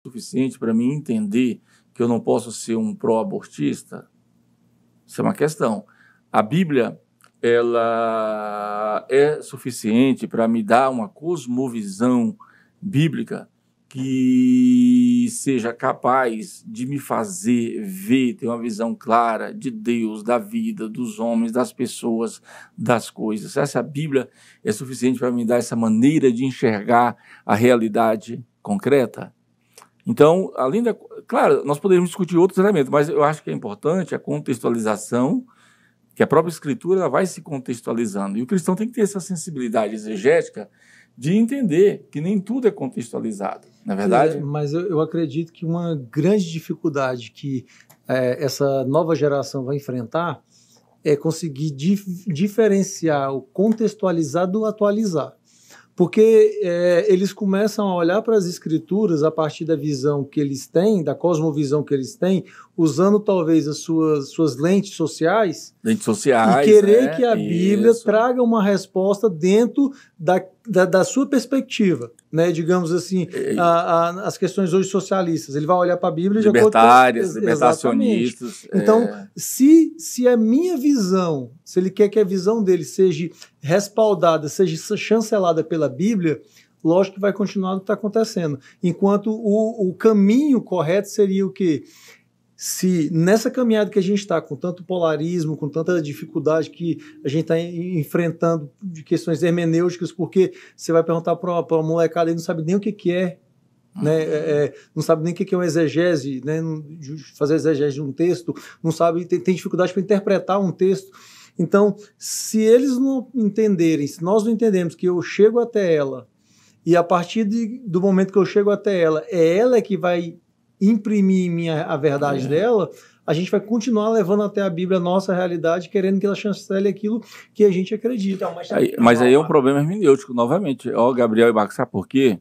suficiente para mim entender que eu não posso ser um pró-abortista? Isso é uma questão. A Bíblia, ela é suficiente para me dar uma cosmovisão bíblica que seja capaz de me fazer ver, ter uma visão clara de Deus, da vida, dos homens, das pessoas, das coisas. Essa Bíblia é suficiente para me dar essa maneira de enxergar a realidade concreta? Então, além da... Claro, nós poderíamos discutir outros elementos, mas eu acho que é importante a contextualização, que a própria Escritura ela vai se contextualizando. E o cristão tem que ter essa sensibilidade exegética de entender que nem tudo é contextualizado, não é verdade? Mas eu acredito que uma grande dificuldade que essa nova geração vai enfrentar é conseguir diferenciar o contextualizar do atualizar. Porque eles começam a olhar para as escrituras a partir da visão que eles têm, da cosmovisão que eles têm, usando talvez as suas lentes sociais. Lentes sociais, e querer que a Bíblia traga uma resposta dentro da sua perspectiva, né? Digamos assim, as questões hoje socialistas. Ele vai olhar para a Bíblia... Libertárias, libertacionistas. Então, se a minha visão, se ele quer que a visão dele seja respaldada, seja chancelada pela Bíblia, lógico que vai continuar o que está acontecendo. Enquanto o caminho correto seria o quê? Se nessa caminhada que a gente está, com tanto polarismo, com tanta dificuldade que a gente está enfrentando de questões hermenêuticas, porque você vai perguntar para uma molecada e não sabe nem o que é, né? Não sabe nem o que é uma exegese, né? Fazer exegese de um texto, não sabe, tem dificuldade para interpretar um texto. Então, se eles não entenderem, se nós não entendemos que eu chego até ela, e a partir do momento que eu chego até ela, é ela que vai imprimir em mim a verdade dela, a gente vai continuar levando até a Bíblia a nossa realidade, querendo que ela chancele aquilo que a gente acredita. Então, mas aí é um problema hermenêutico, novamente. Gabriel e Marcos, sabe por quê?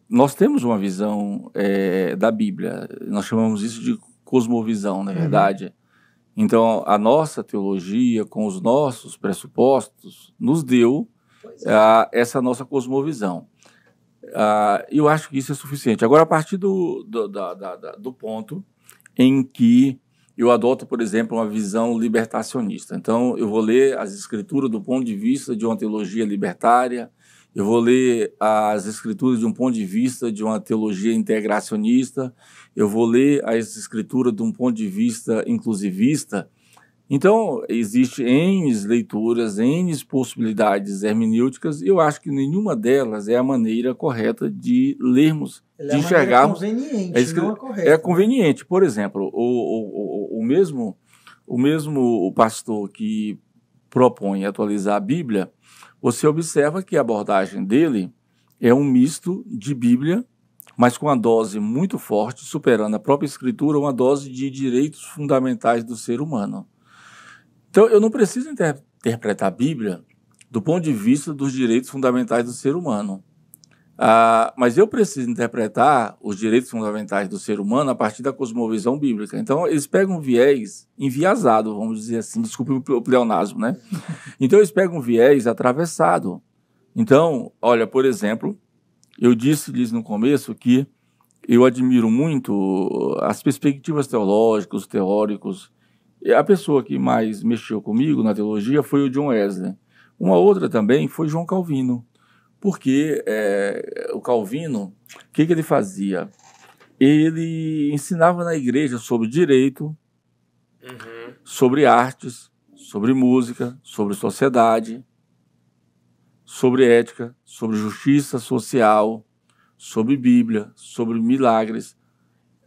Nós temos uma visão da Bíblia, nós chamamos isso de cosmovisão, na verdade. Então, a nossa teologia, com os nossos pressupostos, nos deu essa nossa cosmovisão. Eu acho que isso é suficiente. Agora, a partir do ponto em que eu adoto, por exemplo, uma visão libertacionista. Então, eu vou ler as escrituras do ponto de vista de uma teologia libertária, eu vou ler as escrituras de um ponto de vista de uma teologia integracionista, eu vou ler as escrituras de um ponto de vista inclusivista. Então, existe N leituras, N possibilidades hermenêuticas, e eu acho que nenhuma delas é a maneira correta de lermos, de enxergarmos. É conveniente, não é correta. É conveniente. Por exemplo, o mesmo pastor que propõe atualizar a Bíblia, você observa que a abordagem dele é um misto de Bíblia, mas com uma dose muito forte, superando a própria Escritura, uma dose de direitos fundamentais do ser humano. Então, eu não preciso interpretar a Bíblia do ponto de vista dos direitos fundamentais do ser humano. Mas eu preciso interpretar os direitos fundamentais do ser humano a partir da cosmovisão bíblica. Então, eles pegam um viés enviesado, vamos dizer assim, desculpe o pleonasmo, né? Então, eles pegam um viés atravessado. Então, olha, por exemplo, eu disse-lhes no começo que eu admiro muito as perspectivas teológicas, os teóricos. A pessoa que mais mexeu comigo na teologia foi o John Wesley. Uma outra também foi João Calvino. Porque o Calvino, o que ele fazia? Ele ensinava na igreja sobre direito, sobre artes, sobre música, sobre sociedade, sobre ética, sobre justiça social, sobre Bíblia, sobre milagres.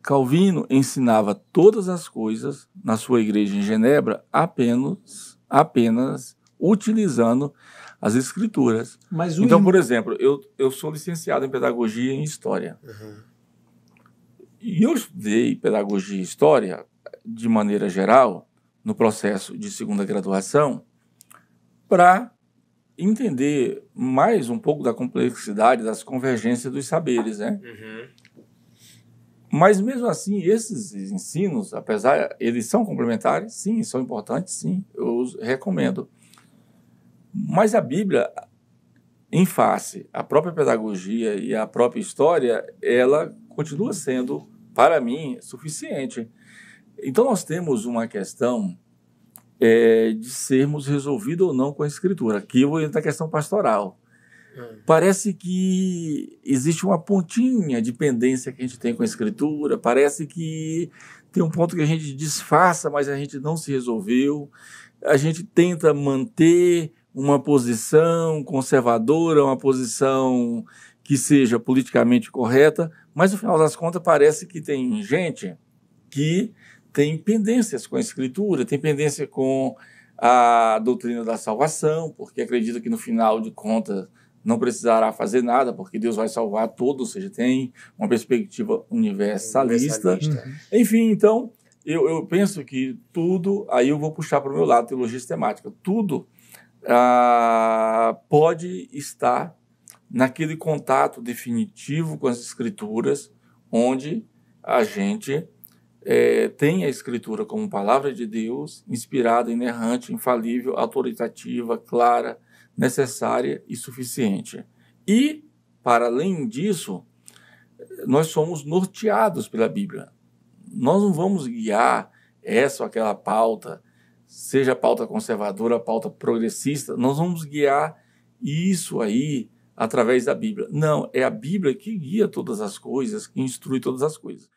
Calvino ensinava todas as coisas na sua igreja em Genebra apenas utilizando as escrituras. Então, por exemplo, eu sou licenciado em pedagogia e em história. E eu estudei pedagogia e história, de maneira geral, no processo de segunda graduação, para entender mais um pouco da complexidade das convergências dos saberes, né? Mas, mesmo assim, esses ensinos, apesar, eles são complementares, sim, são importantes, sim, eu os recomendo. Mas a Bíblia, em face à própria pedagogia e à própria história, ela continua sendo, para mim, suficiente. Então, nós temos uma questão de sermos resolvidos ou não com a Escritura. Aqui eu vou entrar na questão pastoral. Parece que existe uma pontinha de pendência que a gente tem com a Escritura, parece que tem um ponto que a gente disfarça, mas a gente não se resolveu. A gente tenta manter uma posição conservadora, uma posição que seja politicamente correta, mas no final das contas parece que tem gente que tem pendências com a Escritura, tem pendência com a doutrina da salvação, porque acredita que no final de contas não precisará fazer nada, porque Deus vai salvar todos, ou seja, tem uma perspectiva universalista. Enfim, então, eu penso que tudo, aí eu vou puxar para o meu lado, teologia sistemática, tudo pode estar naquele contato definitivo com as Escrituras, onde a gente tem a Escritura como palavra de Deus, inspirada, inerrante, infalível, autoritativa, clara, necessária e suficiente. E, para além disso, nós somos norteados pela Bíblia. Nós não vamos guiar essa ou aquela pauta, seja pauta conservadora, pauta progressista, nós vamos guiar isso aí através da Bíblia. Não, é a Bíblia que guia todas as coisas, que instrui todas as coisas.